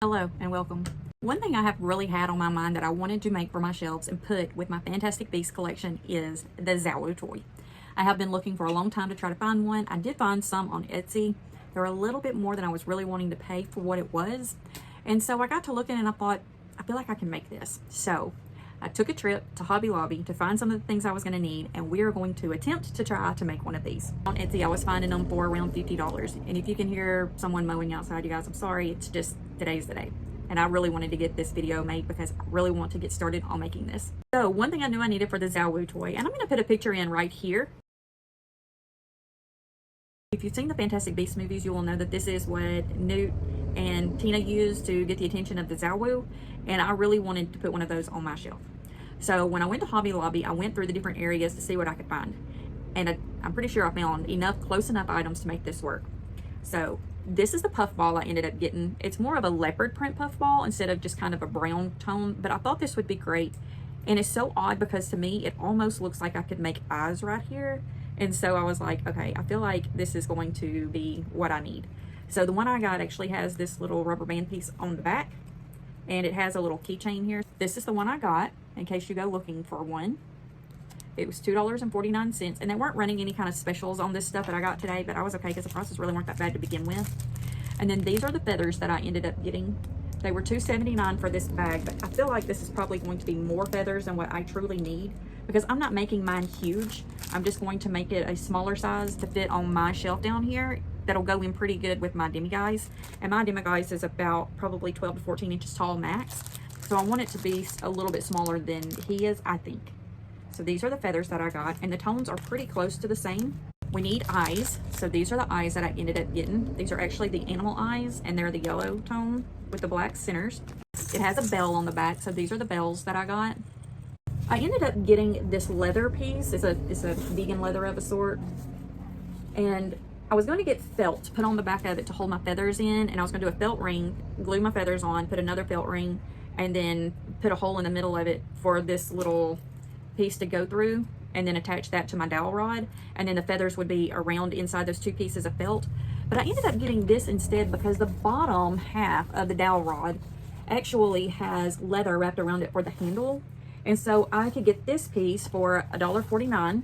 Hello and welcome. One thing I have really had on my mind that I wanted to make for my shelves and put with my Fantastic Beasts collection is the Zouwu toy. I have been looking for a long time to try to find one. I did find some on Etsy. They were a little bit more than I was really wanting to pay for what it was. And so I got to looking and I thought, I feel like I can make this. So I took a trip to Hobby Lobby to find some of the things I was going to need, and we are going to attempt to try to make one of these. On Etsy, I was finding them for around $50. And if you can hear someone mowing outside, you guys, I'm sorry. It's just today's the day. And I really wanted to get this video made because I really want to get started on making this. So one thing I knew I needed for the Zouwu toy, and I'm going to put a picture in right here. If you've seen the Fantastic Beasts movies, you will know that this is what Newt and Tina used to get the attention of the Zouwu, and I really wanted to put one of those on my shelf. So when I went to Hobby Lobby, I went through the different areas to see what I could find, and I'm pretty sure I found close enough items to make this work. So this is the puff ball I ended up getting. It's more of a leopard print puff ball instead of just kind of a brown tone, but I thought this would be great. And it's so odd because to me, it almost looks like I could make eyes right here. And so I was like, okay, I feel like this is going to be what I need. So the one I got actually has this little rubber band piece on the back, and it has a little keychain here. This is the one I got in case you go looking for one. It was $2.49, and they weren't running any kind of specials on this stuff that I got today, but I was okay because the prices really weren't that bad to begin with. And then these are the feathers that I ended up getting. They were $2.79 for this bag, but I feel like this is probably going to be more feathers than what I truly need because I'm not making mine huge. I'm just going to make it a smaller size to fit on my shelf down here. That'll go in pretty good with my demiguise. And my demiguise is about probably 12 to 14 inches tall max. So I want it to be a little bit smaller than he is, I think. So these are the feathers that I got, and the tones are pretty close to the same. We need eyes. So these are the eyes that I ended up getting. These are actually the animal eyes, and they're the yellow tone with the black centers. It has a bell on the back, so these are the bells that I got. I ended up getting this leather piece. It's a vegan leather of a sort. And I was going to get felt put on the back of it to hold my feathers in, and I was going to do a felt ring, glue my feathers on, put another felt ring, and then put a hole in the middle of it for this little piece to go through, and then attach that to my dowel rod, and then the feathers would be around inside those two pieces of felt. But I ended up getting this instead because the bottom half of the dowel rod actually has leather wrapped around it for the handle, and so I could get this piece for $1.49,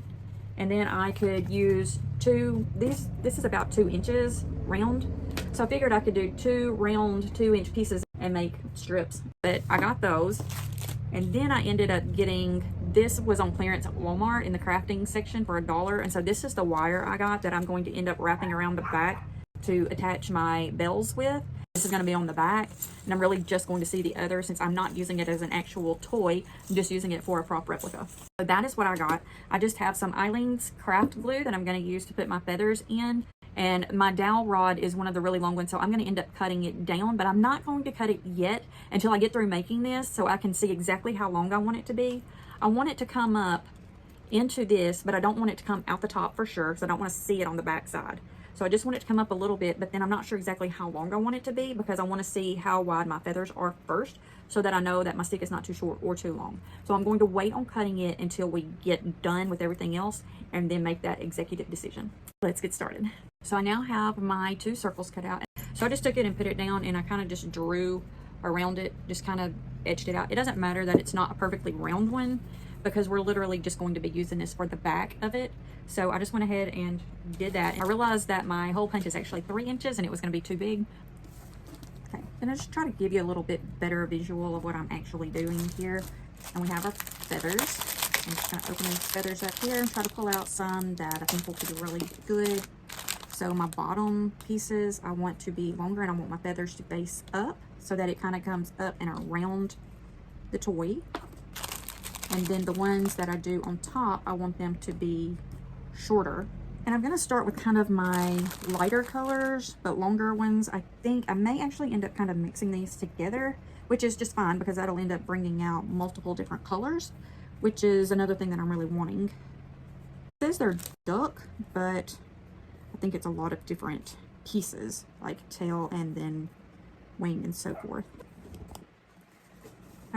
and then I could use this is about 2 inches round, so I figured I could do two round 2-inch pieces and make strips. But I got those, and then I ended up getting, this was on clearance at Walmart in the crafting section for $1. And so this is the wire I got that I'm going to end up wrapping around the back to attach my bells with. This is going to be on the back, and I'm really just going to see the other since I'm not using it as an actual toy. I'm just using it for a prop replica. So that is what I got. I just have some Eileen's craft glue that I'm going to use to put my feathers in. And my dowel rod is one of the really long ones, so I'm going to end up cutting it down, but I'm not going to cut it yet until I get through making this so I can see exactly how long I want it to be. I want it to come up into this, but I don't want it to come out the top for sure, because I don't want to see it on the back side. So I just want it to come up a little bit, but then I'm not sure exactly how long I want it to be because I want to see how wide my feathers are first so that I know that my stick is not too short or too long. So I'm going to wait on cutting it until we get done with everything else and then make that executive decision. Let's get started. So I now have my 2 circles cut out. So I just took it and put it down, and I kind of just drew around it, just kind of etched it out. It doesn't matter that it's not a perfectly round one because we're literally just going to be using this for the back of it. So I just went ahead and did that. I realized that my hole punch is actually 3 inches and it was going to be too big. Okay, and I just try to give you a little bit better visual of what I'm actually doing here. And we have our feathers. I'm just going to open these feathers up here and try to pull out some that I think will be really good. So my bottom pieces I want to be longer, and I want my feathers to face up so that it kind of comes up and around the toy. And then the ones that I do on top, I want them to be shorter. And I'm going to start with kind of my lighter colors, but longer ones. I think I may actually end up kind of mixing these together, which is just fine because that'll end up bringing out multiple different colors, which is another thing that I'm really wanting. It says they're duck, but I think it's a lot of different pieces, like tail and then wing and so forth.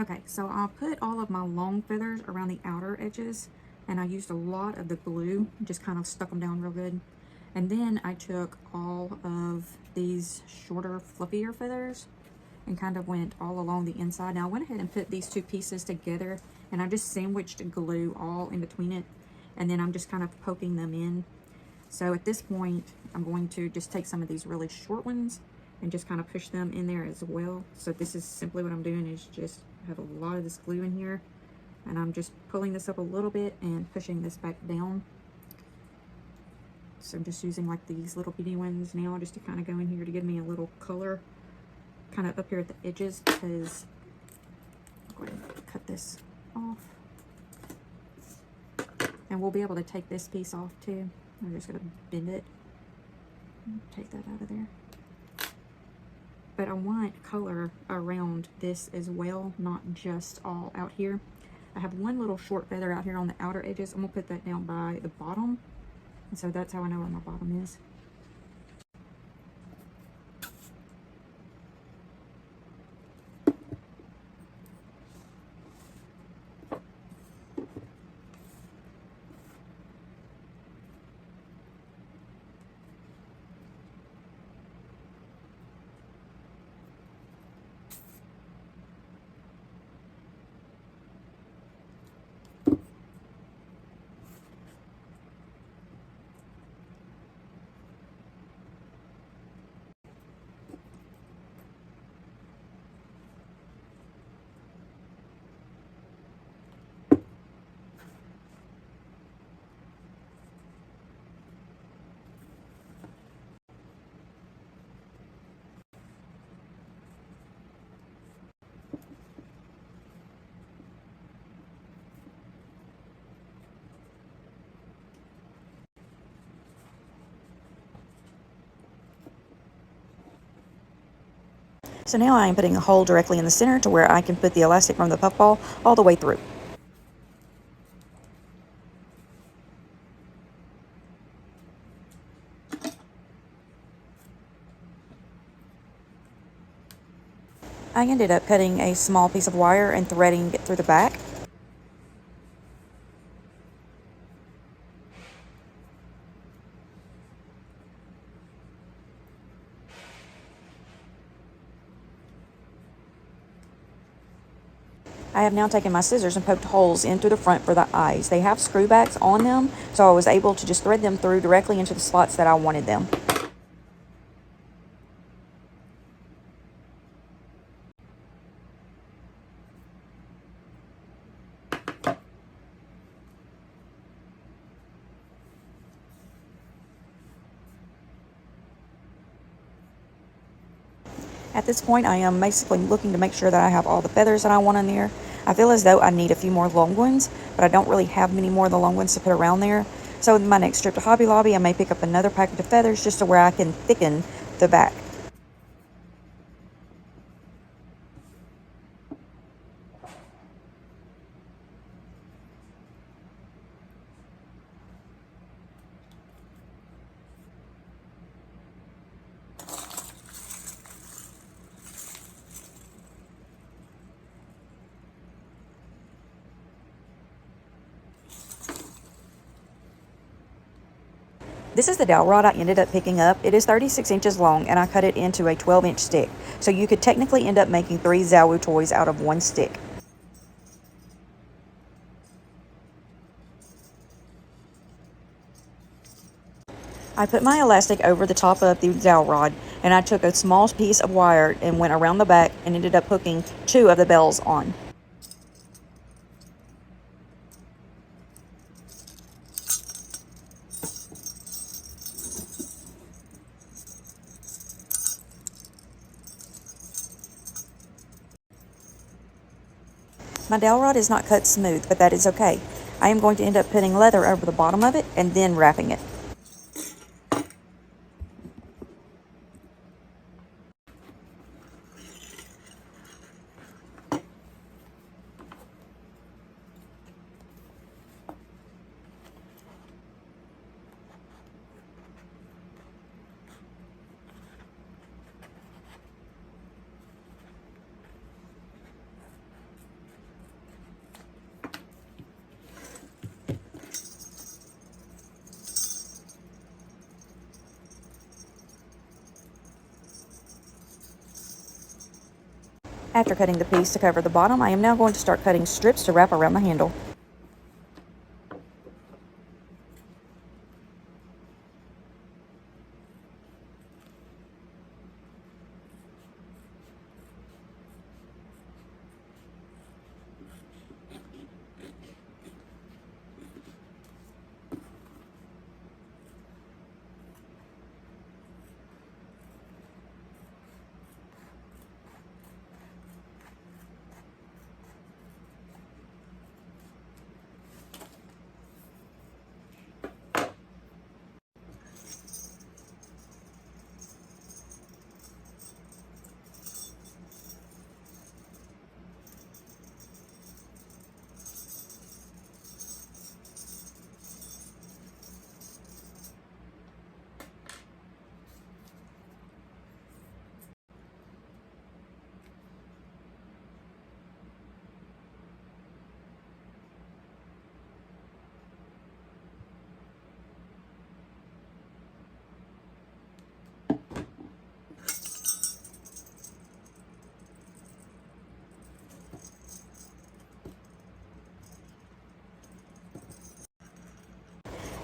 Okay, so I'll put all of my long feathers around the outer edges, and I used a lot of the glue, just kind of stuck them down real good. And then I took all of these shorter, fluffier feathers and kind of went all along the inside. Now I went ahead and put these two pieces together, and I just sandwiched glue all in between it, and then I'm just kind of poking them in. So at this point, I'm going to just take some of these really short ones and just kind of push them in there as well. So this is simply what I'm doing, is just have a lot of this glue in here, and I'm just pulling this up a little bit and pushing this back down. So I'm just using like these little bitty ones now just to kind of go in here to give me a little color kind of up here at the edges, because I'm going to cut this off. And we'll be able to take this piece off too. I'm just going to bend it and take that out of there. But I want color around this as well, not just all out here. I have one little short feather out here on the outer edges. I'm going to put that down by the bottom. And so that's how I know where my bottom is. So now I am putting a hole directly in the center to where I can put the elastic from the puffball all the way through. I ended up cutting a small piece of wire and threading it through the back. I have now taken my scissors and poked holes in through the front for the eyes. They have screw backs on them, so I was able to just thread them through directly into the slots that I wanted them. At this point, I am basically looking to make sure that I have all the feathers that I want in there. I feel as though I need a few more long ones, but I don't really have many more of the long ones to put around there. So in my next trip to Hobby Lobby, I may pick up another packet of feathers just to where I can thicken the back. This is the dowel rod I ended up picking up. It is 36 inches long, and I cut it into a 12-inch stick. So you could technically end up making 3 Zouwu toys out of one stick. I put my elastic over the top of the dowel rod, and I took a small piece of wire and went around the back and ended up hooking 2 of the bells on. My dowel rod is not cut smooth, but that is okay. I am going to end up putting leather over the bottom of it and then wrapping it. After cutting the piece to cover the bottom, I am now going to start cutting strips to wrap around the handle.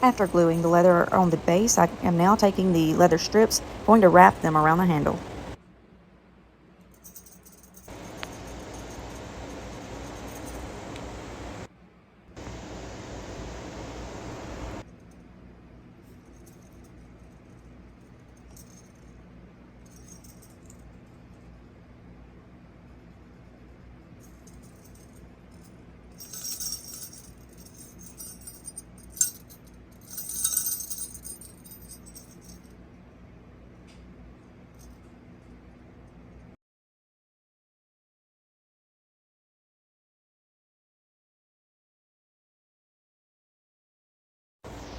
After gluing the leather on the base, I am now taking the leather strips, going to wrap them around the handle.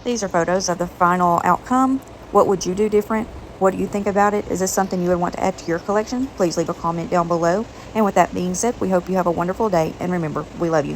These are photos of the final outcome. What would you do different? What do you think about it? Is this something you would want to add to your collection? Please leave a comment down below. And with that being said, we hope you have a wonderful day. And remember, we love you.